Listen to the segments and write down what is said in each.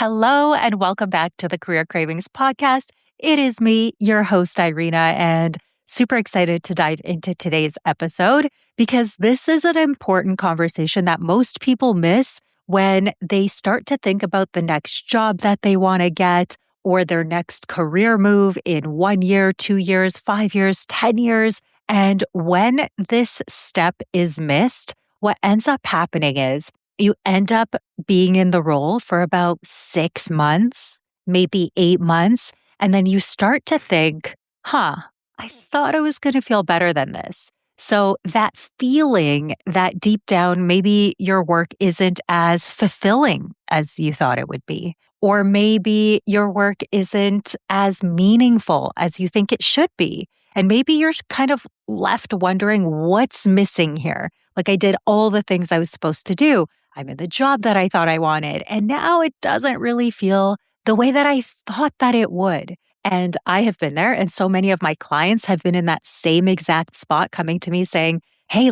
Hello, and welcome back to the Career Cravings podcast. It is me, your host, Irina, and super excited to dive into today's episode because this is an important conversation that most people miss when they start to think about the next job that they want to get or their next career move in 1 year, 2 years, 5 years, 10 years. And when this step is missed, what ends up happening is you end up being in the role for about 6 months, maybe 8 months, and then you start to think, I thought I was going to feel better than this. So that feeling that deep down, maybe your work isn't as fulfilling as you thought it would be, or maybe your work isn't as meaningful as you think it should be. And maybe you're kind of left wondering what's missing here. Like I did all the things I was supposed to do. I'm in the job that I thought I wanted, and now it doesn't really feel the way that I thought that it would. And I have been there, and so many of my clients have been in that same exact spot coming to me saying, hey,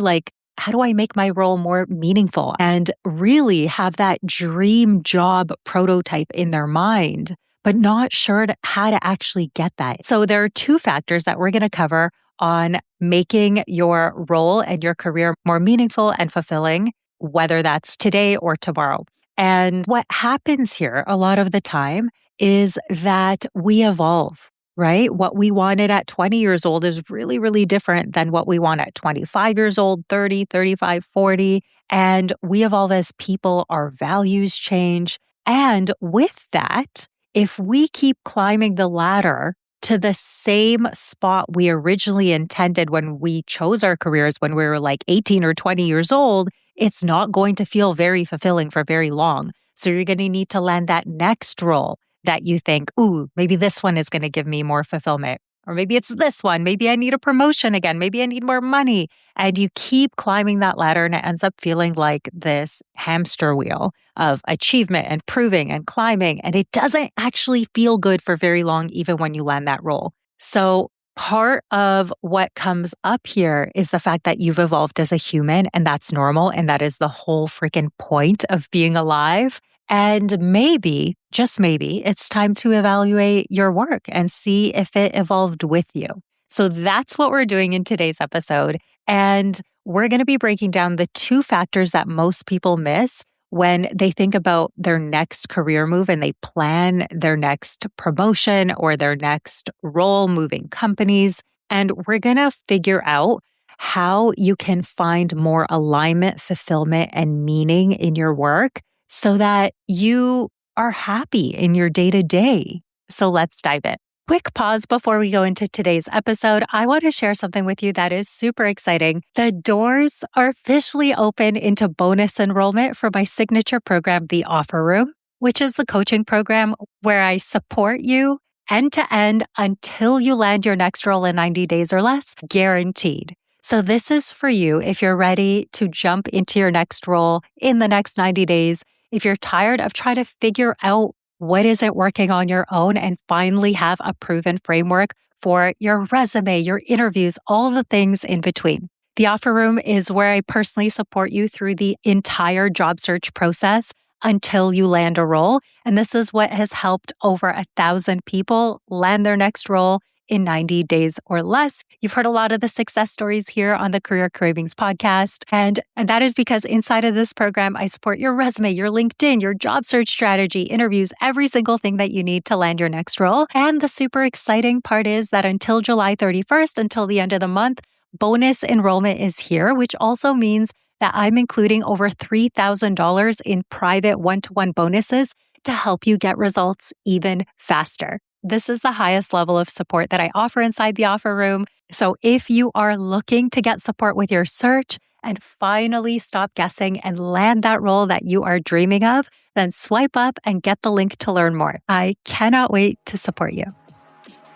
how do I make my role more meaningful and really have that dream job prototype in their mind, but not sure how to actually get that. So there are 2 factors that we're going to cover on making your role and your career more meaningful and fulfilling, whether that's today or tomorrow. And what happens here a lot of the time is that we evolve, right? What we wanted at 20 years old is really, really different than what we want at 25 years old, 30, 35, 40. And we evolve as people, our values change. And with that, if we keep climbing the ladder to the same spot we originally intended when we chose our careers when we were like 18 or 20 years old, it's not going to feel very fulfilling for very long. So you're going to need to land that next role that you think, maybe this one is going to give me more fulfillment. Or maybe it's this one. Maybe I need a promotion again. Maybe I need more money. And you keep climbing that ladder and it ends up feeling like this hamster wheel of achievement and proving and climbing. And it doesn't actually feel good for very long, even when you land that role. So part of what comes up here is the fact that you've evolved as a human, and that's normal. And that is the whole freaking point of being alive. And maybe, just maybe, it's time to evaluate your work and see if it evolved with you. So that's what we're doing in today's episode. And we're going to be breaking down the 2 factors that most people miss when they think about their next career move and they plan their next promotion or their next role moving companies. And we're going to figure out how you can find more alignment, fulfillment, and meaning in your work so that you are happy in your day-to-day. So let's dive in. Quick pause before we go into today's episode. I want to share something with you that is super exciting. The doors are officially open into bonus enrollment for my signature program, The Offer Room, which is the coaching program where I support you end to end until you land your next role in 90 days or less, guaranteed. So this is for you if you're ready to jump into your next role in the next 90 days. If you're tired of trying to figure out what isn't working on your own and finally have a proven framework for your resume, your interviews, all the things in between. The Offer Room is where I personally support you through the entire job search process until you land a role. And this is what has helped over 1,000 people land their next role in 90 days or less. You've heard a lot of the success stories here on the Career Cravings podcast. And that is because inside of this program, I support your resume, your LinkedIn, your job search strategy, interviews, every single thing that you need to land your next role. And the super exciting part is that until July 31st, until the end of the month, bonus enrollment is here, which also means that I'm including over $3,000 in private one-to-one bonuses to help you get results even faster. This is the highest level of support that I offer inside the Offer Room. So if you are looking to get support with your search and finally stop guessing and land that role that you are dreaming of, then swipe up and get the link to learn more. I cannot wait to support you.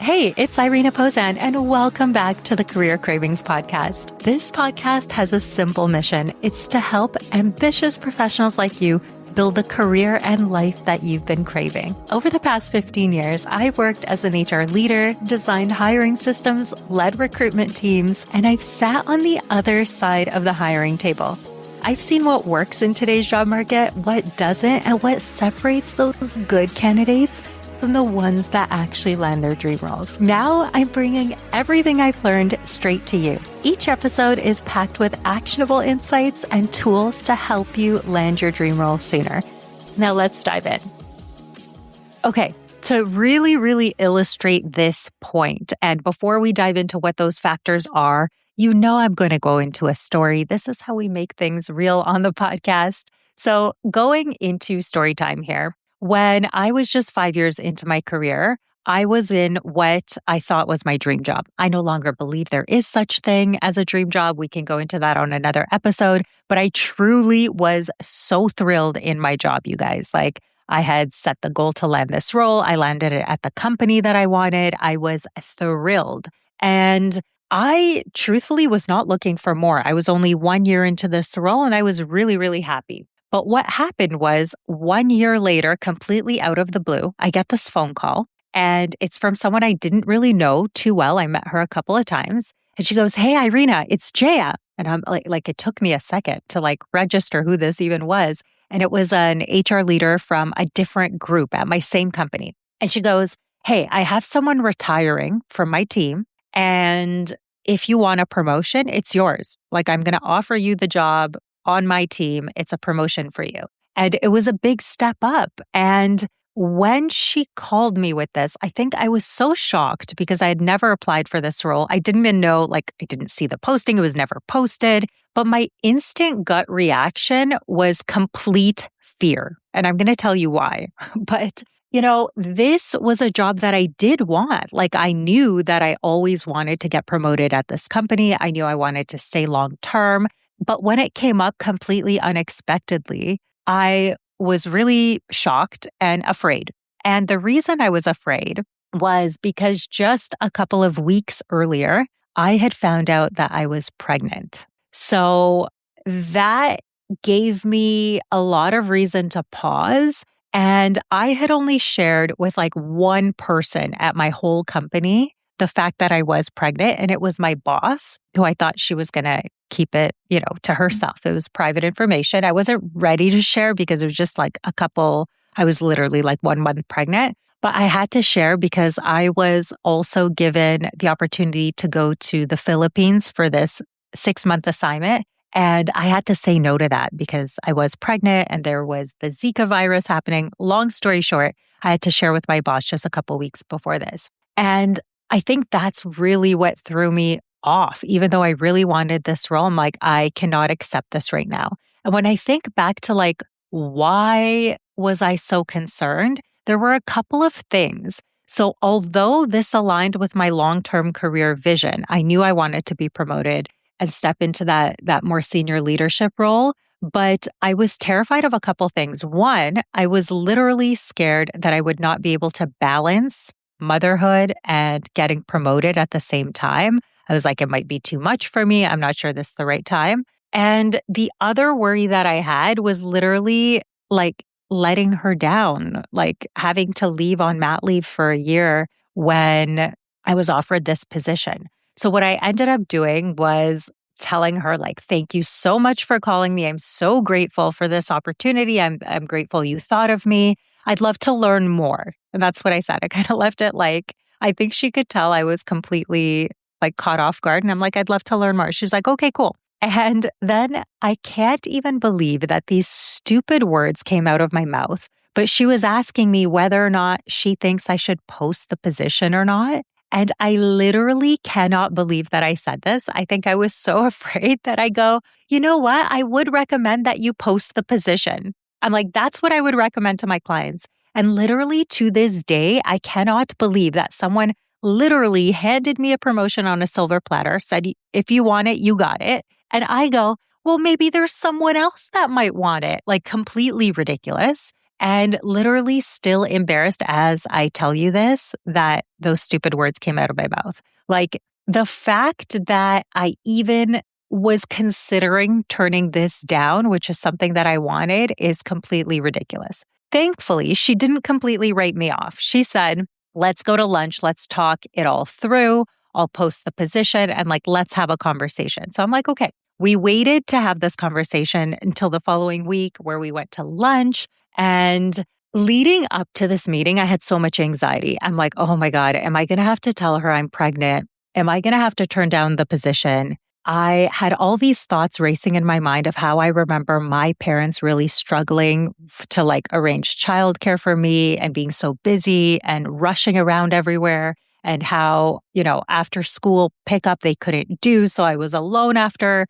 Hey, it's Irina Pozan, and welcome back to the Career Cravings podcast. This podcast has a simple mission. It's to help ambitious professionals like you build the career and life that you've been craving. Over the past 15 years, I've worked as an HR leader, designed hiring systems, led recruitment teams, and I've sat on the other side of the hiring table. I've seen what works in today's job market, what doesn't, and what separates those good candidates from the ones that actually land their dream roles. Now I'm bringing everything I've learned straight to you. Each episode is packed with actionable insights and tools to help you land your dream role sooner. Now let's dive in. Okay, to really illustrate this point, and before we dive into what those factors are, you know I'm going to go into a story. This is how we make things real on the podcast. So going into story time here, when I was just 5 years into my career, I was in what I thought was my dream job. I no longer believe there is such thing as a dream job. We can go into that on another episode, but I truly was so thrilled in my job, you guys. Like, I had set the goal to land this role. I landed it at the company that I wanted. I was thrilled. And I truthfully was not looking for more. I was only 1 year into this role and I was really happy. But what happened was 1 year later, completely out of the blue, I get this phone call and it's from someone I didn't really know too well. I met her a couple of times and she goes, "Hey, Irina, it's Jaya." And I'm like, it took me a second to register who this even was. And it was an HR leader from a different group at my same company. And she goes, "Hey, I have someone retiring from my team. And if you want a promotion, it's yours. I'm going to offer you the job on my team. It's a promotion for you." And it was a big step up. And when she called me with this, I think I was so shocked because I had never applied for this role. I didn't even know, I didn't see the posting. It was never posted. But my instant gut reaction was complete fear. And I'm going to tell you why. But this was a job that I did want. I knew that I always wanted to get promoted at this company. I knew I wanted to stay long term. But when it came up completely unexpectedly, I was really shocked and afraid. And the reason I was afraid was because just a couple of weeks earlier, I had found out that I was pregnant. So that gave me a lot of reason to pause. And I had only shared with one person at my whole company the fact that I was pregnant, and it was my boss, who I thought she was going to keep it, to herself. It was private information. I wasn't ready to share because it was just I was literally 1 month pregnant, but I had to share because I was also given the opportunity to go to the Philippines for this 6-month assignment. And I had to say no to that because I was pregnant and there was the Zika virus happening. Long story short, I had to share with my boss just a couple weeks before this. And I think that's really what threw me off. Even though I really wanted this role, I'm I cannot accept this right now. And when I think back to why was I so concerned, there were a couple of things. So although this aligned with my long-term career vision, I knew I wanted to be promoted and step into that more senior leadership role. But I was terrified of a couple things. One, I was literally scared that I would not be able to balance motherhood and getting promoted at the same time. I was it might be too much for me. I'm not sure this is the right time. And the other worry that I had was literally letting her down, having to leave on mat leave for a year when I was offered this position. So what I ended up doing was telling her thank you so much for calling me. I'm so grateful for this opportunity. I'm grateful you thought of me. I'd love to learn more. And that's what I said. I kind of left it I think she could tell I was completely caught off guard. And I'm I'd love to learn more. She's okay, cool. And then I can't even believe that these stupid words came out of my mouth. But she was asking me whether or not she thinks I should post the position or not. And I literally cannot believe that I said this. I think I was so afraid that I go, "You know what? I would recommend that you post the position." I'm that's what I would recommend to my clients. And literally to this day, I cannot believe that someone literally handed me a promotion on a silver platter, said, "If you want it, you got it." And I go, well, maybe there's someone else that might want it. Completely ridiculous. And literally still embarrassed as I tell you this, that those stupid words came out of my mouth. The fact that I even was considering turning this down, which is something that I wanted, is completely ridiculous. Thankfully, she didn't completely write me off. She said, "Let's go to lunch. Let's talk it all through. I'll post the position and let's have a conversation." So I'm okay. we waited to have this conversation until the following week where we went to lunch. And leading up to this meeting, I had so much anxiety. I'm like, oh my God, am I going to have to tell her I'm pregnant? Am I going to have to turn down the position? I had all these thoughts racing in my mind of how I remember my parents really struggling to like arrange childcare for me and being so busy and rushing around everywhere, and how, after school pickup they couldn't do. So I was alone after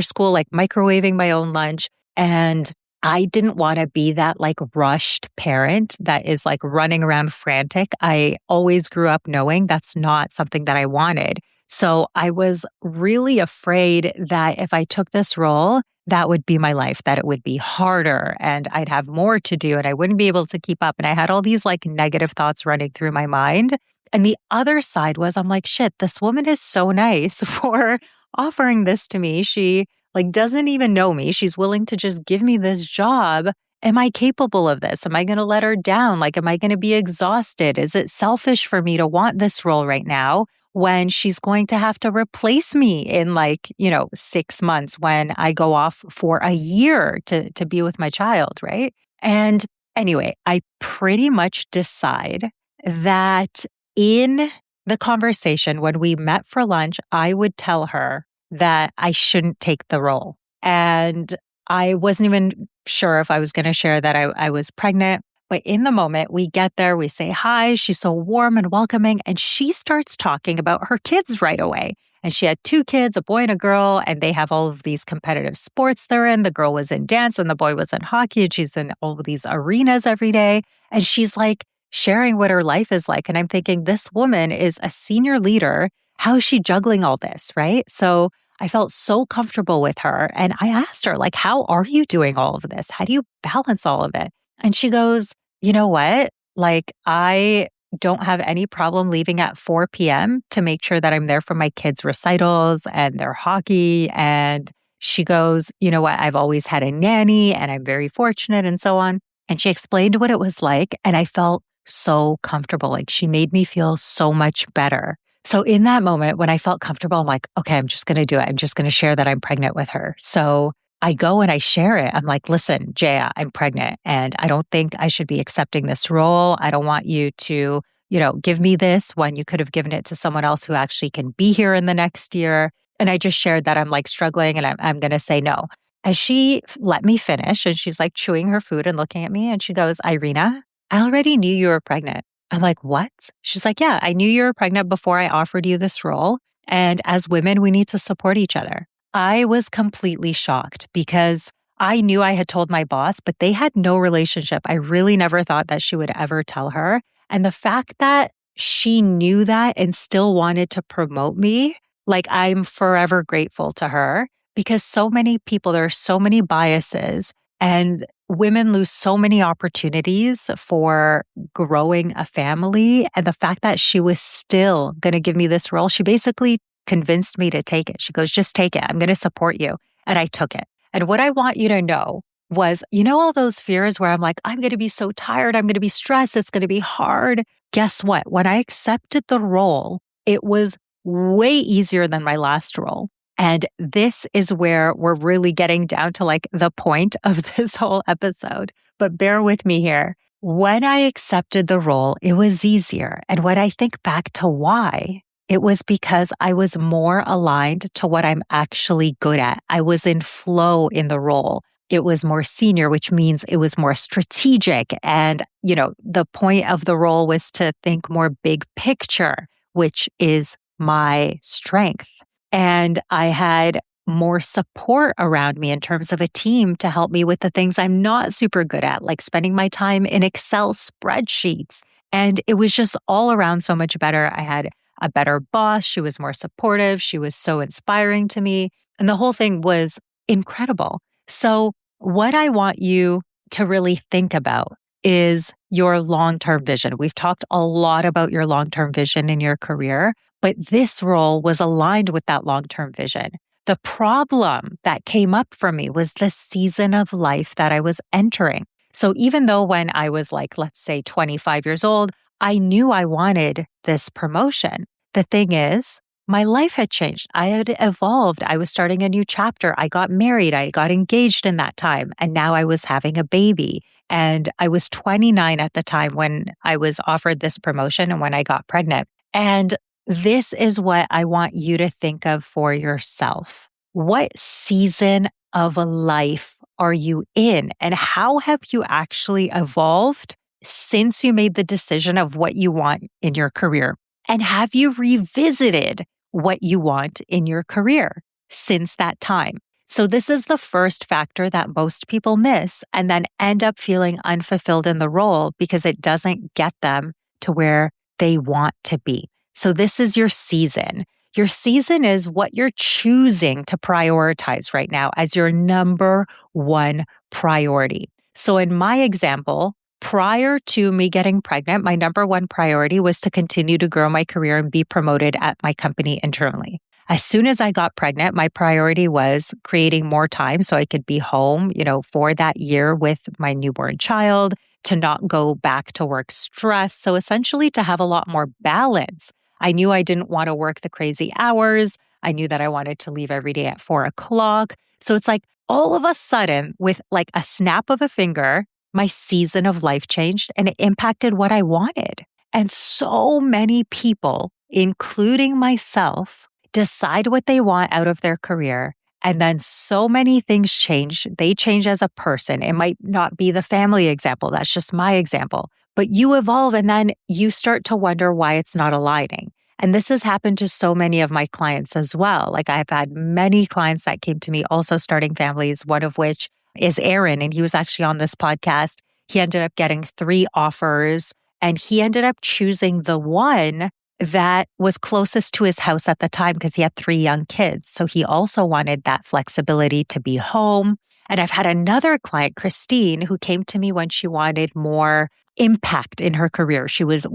school, like microwaving my own lunch. And I didn't want to be that like rushed parent that is like running around frantic. I always grew up knowing that's not something that I wanted. So I was really afraid that if I took this role, that would be my life, that it would be harder and I'd have more to do and I wouldn't be able to keep up. And I had all these like negative thoughts running through my mind. And the other side was, I'm like, shit, this woman is so nice for offering this to me. She like doesn't even know me. She's willing to just give me this job. Am I capable of this? Am I going to let her down? Like, am I going to be exhausted? Is it selfish for me to want this role right now when she's going to have to replace me in 6 months when I go off for a year to be with my child, right? And anyway, I pretty much decide that in the conversation when we met for lunch, I would tell her that I shouldn't take the role. And I wasn't even sure if I was going to share that I was pregnant. But in the moment, we get there, we say hi. She's so warm and welcoming. And she starts talking about her kids right away. And she had 2 kids, a boy and a girl, and they have all of these competitive sports they're in. The girl was in dance and the boy was in hockey. And she's in all of these arenas every day. And she's like sharing what her life is like. And I'm thinking, this woman is a senior leader. How is she juggling all this, right? So I felt so comfortable with her. And I asked her, like, how are you doing all of this? How do you balance all of it? And she goes, you know what? Like, I don't have any problem leaving at 4 p.m. to make sure that I'm there for my kids' recitals and their hockey. And she goes, you know what? I've always had a nanny and I'm very fortunate and so on. And she explained what it was like. And I felt so comfortable. Like, she made me feel so much better. So in that moment, when I felt comfortable, I'm like, okay, I'm just going to do it. I'm just going to share that I'm pregnant with her. So I go and I share it. I'm like, listen, Jaya, I'm pregnant and I don't think I should be accepting this role. I don't want you to, give me this when you could have given it to someone else who actually can be here in the next year. And I just shared that I'm like struggling and I'm going to say no. As she let me finish and she's like chewing her food and looking at me and she goes, Irina, I already knew you were pregnant. I'm like, what? She's like, yeah, I knew you were pregnant before I offered you this role. And as women, we need to support each other. I was completely shocked because I knew I had told my boss, but they had no relationship. I really never thought that she would ever tell her. And the fact that she knew that and still wanted to promote me, like, I'm forever grateful to her because so many people, there are so many biases and women lose so many opportunities for growing a family. And the fact that she was still going to give me this role, she basically convinced me to take it. She goes, just take it. I'm going to support you. And I took it. And what I want you to know was, all those fears where I'm like, I'm going to be so tired. I'm going to be stressed. It's going to be hard. Guess what? When I accepted the role, it was way easier than my last role. And this is where we're really getting down to like the point of this whole episode. But bear with me here. When I accepted the role, it was easier. And when I think back to why, it was because I was more aligned to what I'm actually good at. I was in flow in the role. It was more senior, which means it was more strategic. And, the point of the role was to think more big picture, which is my strength. And I had more support around me in terms of a team to help me with the things I'm not super good at, like spending my time in Excel spreadsheets. And it was just all around so much better. I had a better boss. She was more supportive. She was so inspiring to me. And the whole thing was incredible. So what I want you to really think about is your long-term vision. We've talked a lot about your long-term vision in your career, but this role was aligned with that long-term vision. The problem that came up for me was the season of life that I was entering. So even though when I was like, let's say 25 years old, I knew I wanted this promotion. The thing is, my life had changed. I had evolved. I was starting a new chapter. I got married. I got engaged in that time. And now I was having a baby. And I was 29 at the time when I was offered this promotion and when I got pregnant. And this is what I want you to think of for yourself. What season of a life are you in? And how have you actually evolved since you made the decision of what you want in your career? And have you revisited what you want in your career since that time? So this is the first factor that most people miss and then end up feeling unfulfilled in the role because it doesn't get them to where they want to be. So this is your season. Your season is what you're choosing to prioritize right now as your number one priority. So in my example, prior to me getting pregnant, my number one priority was to continue to grow my career and be promoted at my company internally. As soon as I got pregnant, my priority was creating more time so I could be home, for that year with my newborn child, to not go back to work stressed. So essentially to have a lot more balance. I knew I didn't want to work the crazy hours. I knew that I wanted to leave every day at 4:00. So it's like all of a sudden, with like a snap of a finger, my season of life changed and it impacted what I wanted. And so many people, including myself, decide what they want out of their career. And then so many things change. They change as a person. It might not be the family example. That's just my example. But you evolve and then you start to wonder why it's not aligning. And this has happened to so many of my clients as well. Like I've had many clients that came to me also starting families, one of which is Aaron. And he was actually on this podcast. He ended up getting 3 offers and he ended up choosing the one that was closest to his house at the time because he had 3 young kids. So he also wanted that flexibility to be home. And I've had another client, Christine, who came to me when she wanted more impact in her career. She was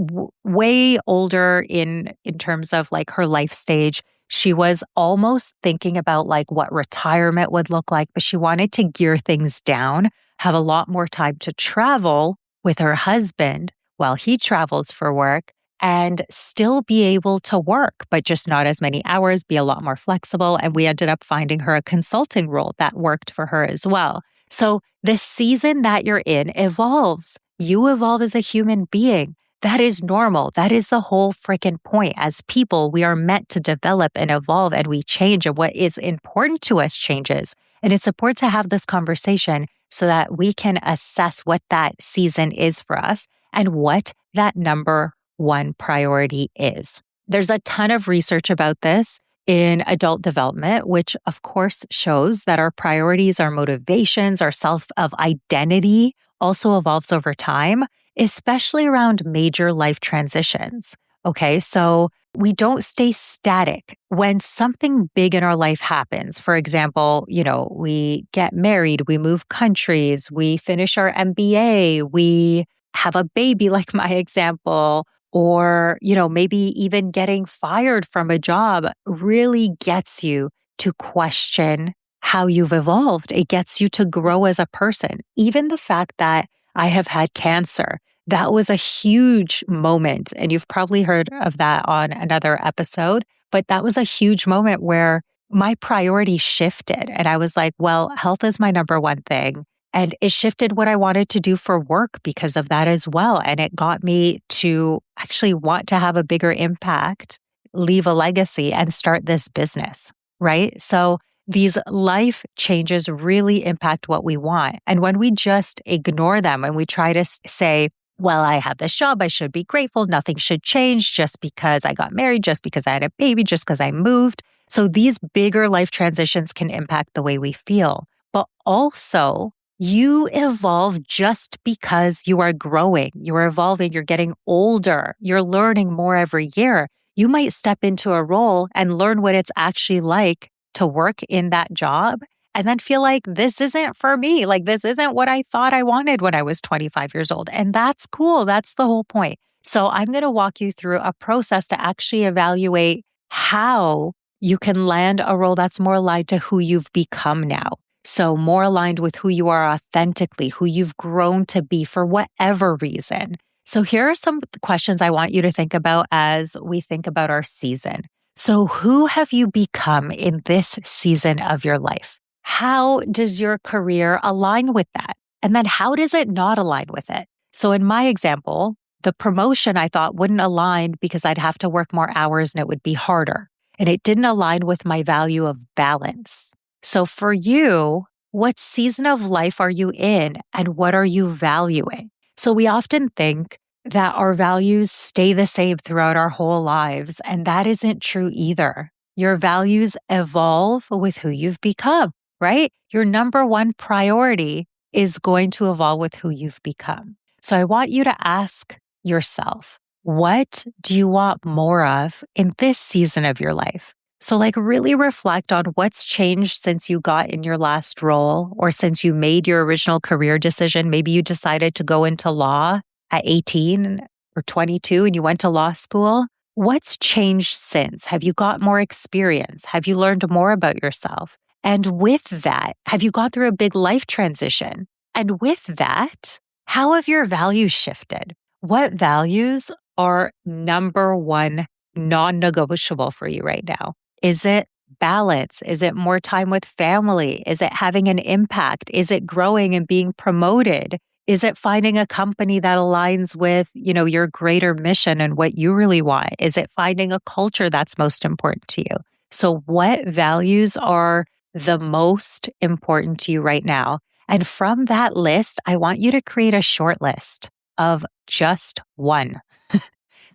way older in terms of like her life stage. She was almost thinking about like what retirement would look like, but she wanted to gear things down, have a lot more time to travel with her husband while he travels for work, and still be able to work, but just not as many hours, be a lot more flexible. And we ended up finding her a consulting role that worked for her as well. So the season that you're in evolves. You evolve as a human being. That is normal. That is the whole freaking point. As people, we are meant to develop and evolve and we change, and what is important to us changes. And it's important to have this conversation so that we can assess what that season is for us and what that number one priority is. There's a ton of research about this in adult development, which of course shows that our priorities, our motivations, our self of identity also evolves over time, especially around major life transitions. Okay, so we don't stay static. When something big in our life happens, for example, we get married, we move countries, we finish our MBA, we have a baby, like my example, or, maybe even getting fired from a job really gets you to question how you've evolved. It gets you to grow as a person. Even the fact that I have had cancer, that was a huge moment. And you've probably heard of that on another episode, but that was a huge moment where my priority shifted. And I was like, well, health is my number one thing. And it shifted what I wanted to do for work because of that as well. And it got me to actually want to have a bigger impact, leave a legacy, and start this business, right? So these life changes really impact what we want. And when we just ignore them and we try to say, well, I have this job, I should be grateful, nothing should change just because I got married, just because I had a baby, just because I moved. So these bigger life transitions can impact the way we feel. But also, you evolve just because you are growing, you're evolving, you're getting older, you're learning more every year. You might step into a role and learn what it's actually like to work in that job and then feel like this isn't for me. Like this isn't what I thought I wanted when I was 25 years old. And that's cool. That's the whole point. So I'm going to walk you through a process to actually evaluate how you can land a role that's more aligned to who you've become now. So more aligned with who you are authentically, who you've grown to be for whatever reason. So here are some questions I want you to think about as we think about our season. So, who have you become in this season of your life? How does your career align with that? And then how does it not align with it? So, in my example, the promotion I thought wouldn't align because I'd have to work more hours and it would be harder. And it didn't align with my value of balance. So, for you, what season of life are you in and what are you valuing? So, we often think that our values stay the same throughout our whole lives. And that isn't true either. Your values evolve with who you've become, right? Your number one priority is going to evolve with who you've become. So I want you to ask yourself, what do you want more of in this season of your life? So really reflect on what's changed since you got in your last role or since you made your original career decision. Maybe you decided to go into law at 18 or 22 and you went to law school. What's changed since? Have you got more experience? Have you learned more about yourself? And with that, have you gone through a big life transition? And with that, how have your values shifted? What values are number one non-negotiable for you right now? Is it balance? Is it more time with family? Is it having an impact? Is it growing and being promoted? Is it finding a company that aligns with, your greater mission and what you really want? Is it finding a culture that's most important to you? So what values are the most important to you right now? And from that list, I want you to create a short list of just one.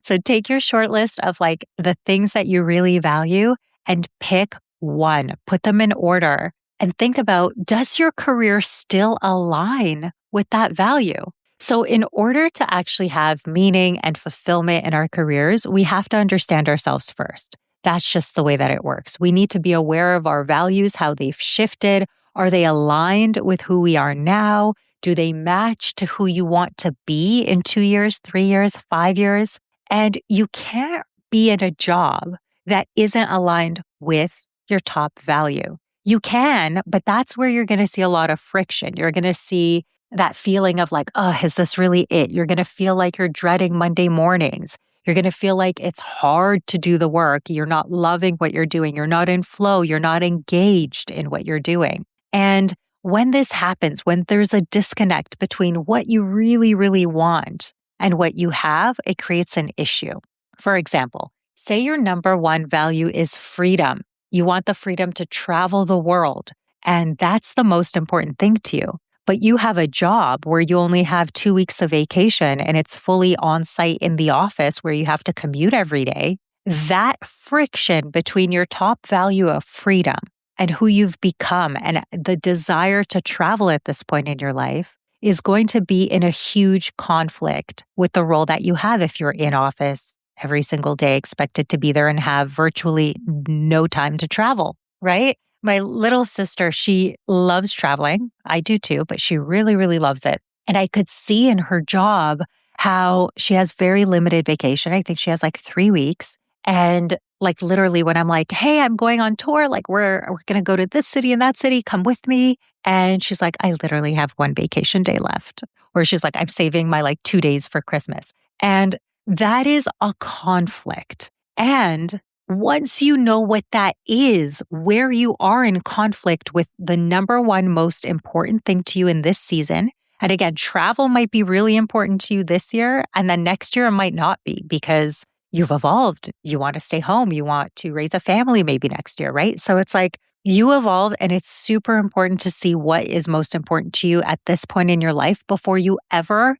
So take your short list of the things that you really value and pick one, put them in order and think about, does your career still align with that value? So in order to actually have meaning and fulfillment in our careers, we have to understand ourselves first. That's just the way that it works. We need to be aware of our values, how they've shifted. Are they aligned with who we are now? Do they match to who you want to be in 2 years, 3 years, 5 years? And you can't be in a job that isn't aligned with your top value. You can, but that's where you're going to see a lot of friction. You're going to see that feeling of oh, is this really it? You're going to feel like you're dreading Monday mornings. You're going to feel like it's hard to do the work. You're not loving what you're doing. You're not in flow. You're not engaged in what you're doing. And when this happens, when there's a disconnect between what you really, really want and what you have, it creates an issue. For example, say your number one value is freedom. You want the freedom to travel the world, and that's the most important thing to you. But you have a job where you only have 2 weeks of vacation and it's fully on site in the office where you have to commute every day. That friction between your top value of freedom and who you've become and the desire to travel at this point in your life is going to be in a huge conflict with the role that you have if you're in office every single day, expected to be there and have virtually no time to travel, right? My little sister, she loves traveling. I do too, but she really, really loves it. And I could see in her job how she has very limited vacation. I think she has 3 weeks. And literally when I'm hey, I'm going on tour, we're going to go to this city and that city, come with me. And she's I literally have 1 vacation day left. Or she's I'm saving my 2 days for Christmas. And that is a conflict. And once you know what that is, where you are in conflict with the number one most important thing to you in this season, and again, travel might be really important to you this year, and then next year it might not be because you've evolved. You want to stay home. You want to raise a family maybe next year, right? So it's you evolve, and it's super important to see what is most important to you at this point in your life before you ever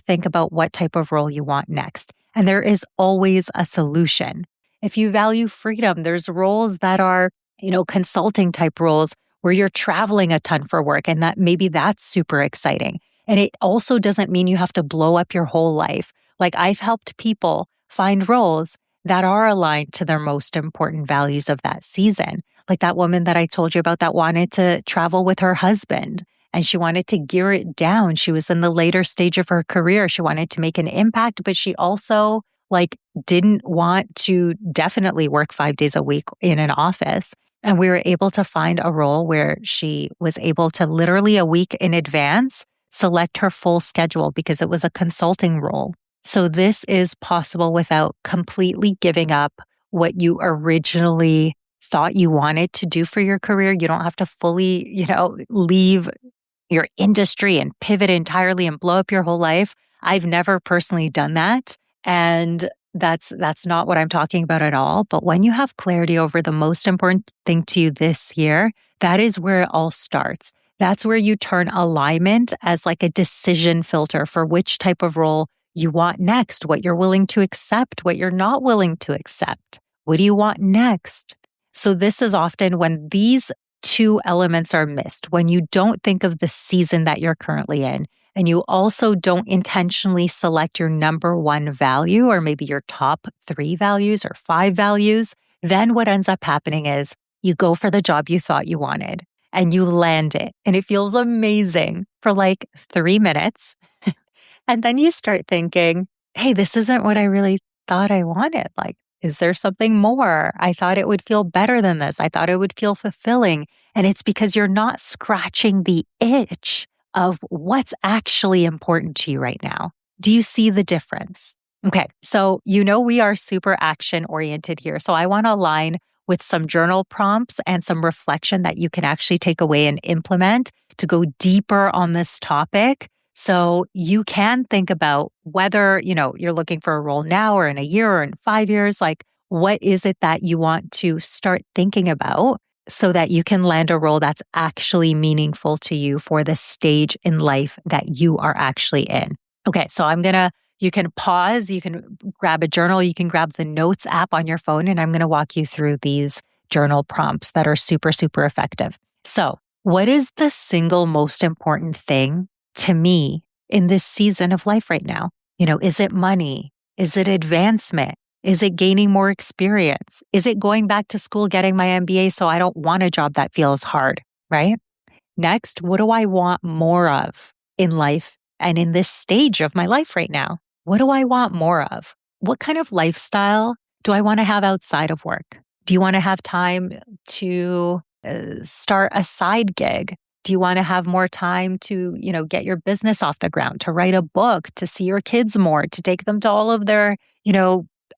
think about what type of role you want next. And there is always a solution. If you value freedom, there's roles that are, consulting type roles where you're traveling a ton for work, and that maybe that's super exciting. And it also doesn't mean you have to blow up your whole life. I've helped people find roles that are aligned to their most important values of that season. Like that woman that I told you about that wanted to travel with her husband and she wanted to gear it down. She was in the later stage of her career. She wanted to make an impact, but she also didn't want to definitely work 5 days a week in an office. And we were able to find a role where she was able to literally a week in advance select her full schedule because it was a consulting role. So this is possible without completely giving up what you originally thought you wanted to do for your career. You don't have to fully, leave your industry and pivot entirely and blow up your whole life. I've never personally done that. And that's not what I'm talking about at all. But when you have clarity over the most important thing to you this year, that is where it all starts. That's where you turn alignment as like a decision filter for which type of role you want next, what you're willing to accept, what you're not willing to accept. What do you want next? So this is often when these two elements are missed, when you don't think of the season that you're currently in, and you also don't intentionally select your number one value or maybe your top 3 values or 5 values, then what ends up happening is you go for the job you thought you wanted and you land it and it feels amazing for like 3 minutes. And then you start thinking, hey, this isn't what I really thought I wanted. Like, is there something more? I thought it would feel better than this. I thought it would feel fulfilling. And it's because you're not scratching the itch of what's actually important to you right now. Do you see the difference? Okay, so we are super action oriented here. So I want to align with some journal prompts and some reflection that you can actually take away and implement to go deeper on this topic. So you can think about whether, you're looking for a role now or in a year or in 5 years, like what is it that you want to start thinking about so that you can land a role that's actually meaningful to you for the stage in life that you are actually in. Okay, so you can pause, you can grab a journal, you can grab the notes app on your phone, and I'm going to walk you through these journal prompts that are super, super effective. So what is the single most important thing to me in this season of life right now? Is it money? Is it advancement? Is it gaining more experience? Is it going back to school, getting my MBA so I don't want a job that feels hard, right? Next, what do I want more of in life and in this stage of my life right now? What do I want more of? What kind of lifestyle do I want to have outside of work? Do you want to have time to start a side gig? Do you want to have more time to, get your business off the ground, to write a book, to see your kids more, to take them to all of their,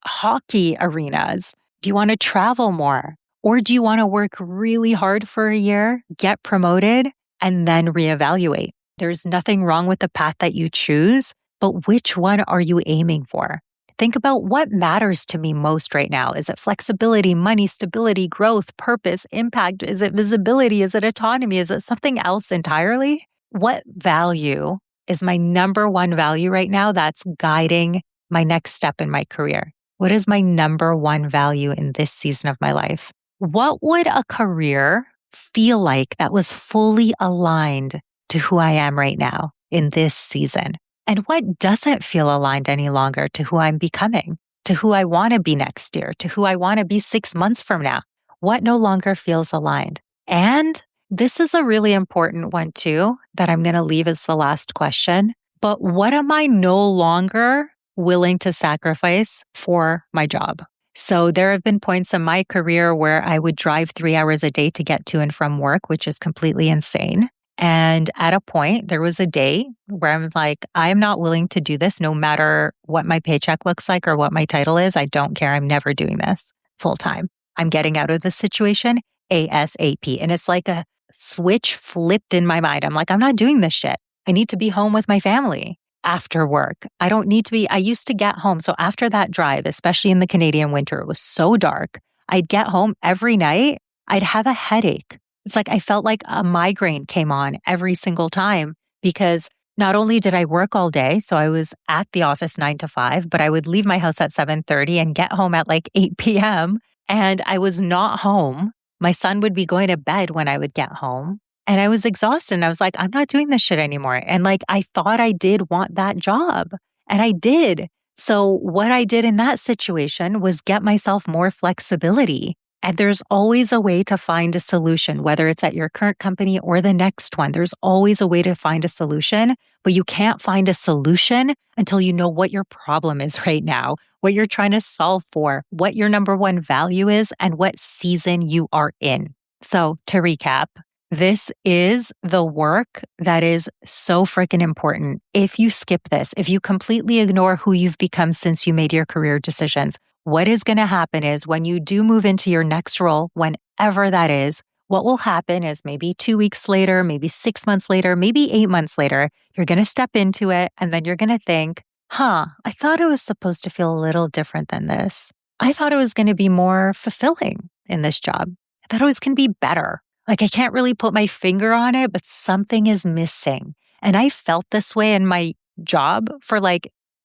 hockey arenas? Do you want to travel more? Or do you want to work really hard for a year, get promoted, and then reevaluate? There's nothing wrong with the path that you choose, but which one are you aiming for? Think about what matters to me most right now. Is it flexibility, money, stability, growth, purpose, impact? Is it visibility? Is it autonomy? Is it something else entirely? What value is my number one value right now that's guiding my next step in my career? What is my number one value in this season of my life? What would a career feel like that was fully aligned to who I am right now in this season? And what doesn't feel aligned any longer to who I'm becoming, to who I want to be next year, to who I want to be 6 months from now? What no longer feels aligned? And this is a really important one too, that I'm going to leave as the last question. But what am I no longer willing to sacrifice for my job? So there have been points in my career where I would drive 3 hours a day to get to and from work, which is completely insane. And at a point, there was a day where I'm like, I'm not willing to do this no matter what my paycheck looks like or what my title is. I don't care. I'm never doing this full time. I'm getting out of this situation ASAP. And it's like a switch flipped in my mind. I'm like, I'm not doing this shit. I need to be home with my family after work. I don't need to be, I used to get home. So after that drive, especially in the Canadian winter, it was so dark. I'd get home every night. I'd have a headache. It's like I felt like a migraine came on every single time because not only did I work all day, so I was at the office 9 to 5, but I would leave my house at 7:30 and get home at like 8 p.m. And I was not home. My son would be going to bed when I would get home. And I was exhausted. And I was like, I'm not doing this shit anymore. And like, I thought I did want that job. And I did. So what I did in that situation was get myself more flexibility. And there's always a way to find a solution, whether it's at your current company or the next one. There's always a way to find a solution, but you can't find a solution until you know what your problem is right now, what you're trying to solve for, what your number one value is, and what season you are in. So to recap, This is the work that is so freaking important. If you skip this, if you completely ignore who you've become since you made your career decisions, what is going to happen is when you do move into your next role, whenever that is, what will happen is maybe 2 weeks later, maybe 6 months later, maybe 8 months later, you're going to step into it and then you're going to think, I thought it was supposed to feel a little different than this. I thought it was going to be more fulfilling in this job. I thought it was going to be better. Like, I can't really put my finger on it, but something is missing. And I felt this way in my job for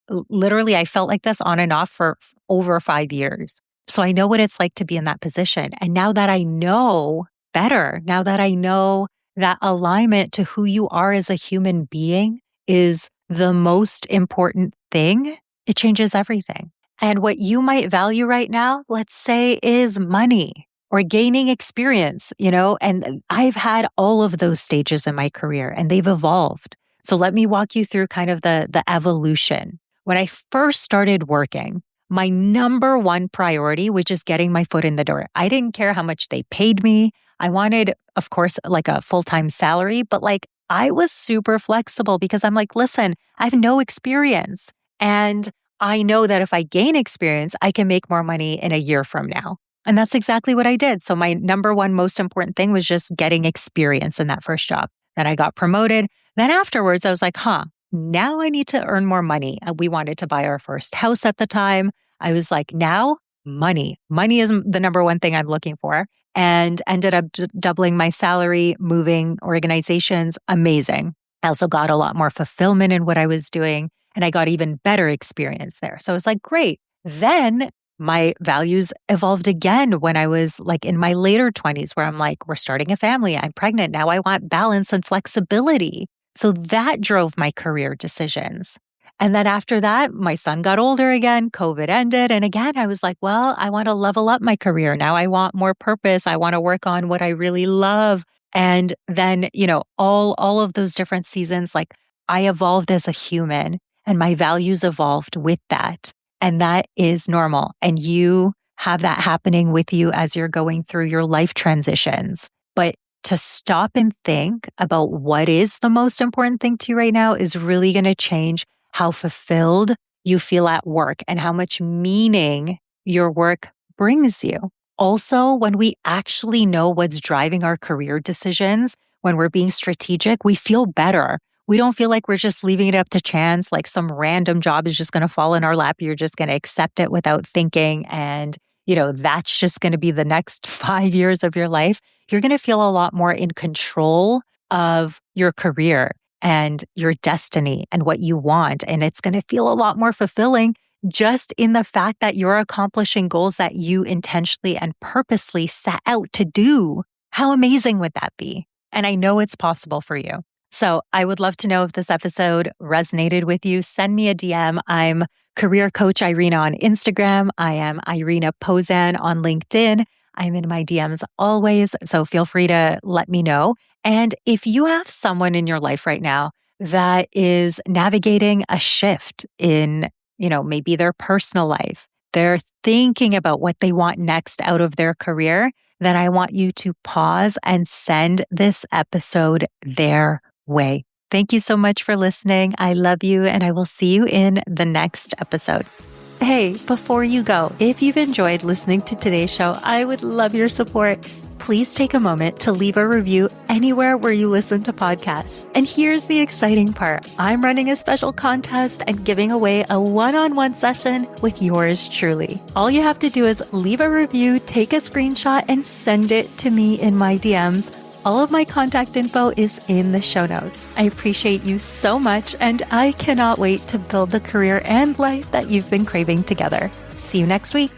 literally, I felt like this on and off for over 5 years. So I know what it's like to be in that position. And now that I know better, now that I know that alignment to who you are as a human being is the most important thing, it changes everything. And what you might value right now, let's say, is money or gaining experience, and I've had all of those stages in my career and they've evolved. So let me walk you through kind of the evolution. When I first started working, my number one priority was just getting my foot in the door. I didn't care how much they paid me. I wanted, of course, like a full-time salary, but I was super flexible because I'm like, listen, I have no experience. And I know that if I gain experience, I can make more money in a year from now. And that's exactly what I did. So my number one most important thing was just getting experience in that first job. Then I got promoted. Then afterwards, I was like, now I need to earn more money. We wanted to buy our first house at the time. I was like, now money. Money is the number one thing I'm looking for. And ended up doubling my salary, moving organizations. Amazing. I also got a lot more fulfillment in what I was doing. And I got even better experience there. So I was like, great. Then my values evolved again when I was in my later 20s, where I'm like, we're starting a family. I'm pregnant. Now I want balance and flexibility. So that drove my career decisions. And then after that, my son got older again, COVID ended. And again, I was like, well, I want to level up my career. Now I want more purpose. I want to work on what I really love. And then, all of those different seasons, I evolved as a human and my values evolved with that. And that is normal. And you have that happening with you as you're going through your life transitions. But to stop and think about what is the most important thing to you right now is really going to change how fulfilled you feel at work and how much meaning your work brings you. Also, when we actually know what's driving our career decisions, when we're being strategic, we feel better. We don't feel like we're just leaving it up to chance, like some random job is just going to fall in our lap. You're just going to accept it without thinking. And, that's just going to be the next 5 years of your life. You're going to feel a lot more in control of your career and your destiny and what you want. And it's going to feel a lot more fulfilling just in the fact that you're accomplishing goals that you intentionally and purposely set out to do. How amazing would that be? And I know it's possible for you. So I would love to know if this episode resonated with you. Send me a DM. I'm Career Coach Irina on Instagram. I am Irina Pozan on LinkedIn. I'm in my DMs always, so feel free to let me know. And if you have someone in your life right now that is navigating a shift in, maybe their personal life, they're thinking about what they want next out of their career, then I want you to pause and send this episode their way. Thank you so much for listening. I love you, and I will see you in the next episode. Hey, before you go, if you've enjoyed listening to today's show, I would love your support. Please take a moment to leave a review anywhere where you listen to podcasts. And here's the exciting part. I'm running a special contest and giving away a one-on-one session with yours truly. All you have to do is leave a review, take a screenshot, and send it to me in my DMs. All of my contact info is in the show notes. I appreciate you so much, and I cannot wait to build the career and life that you've been craving together. See you next week.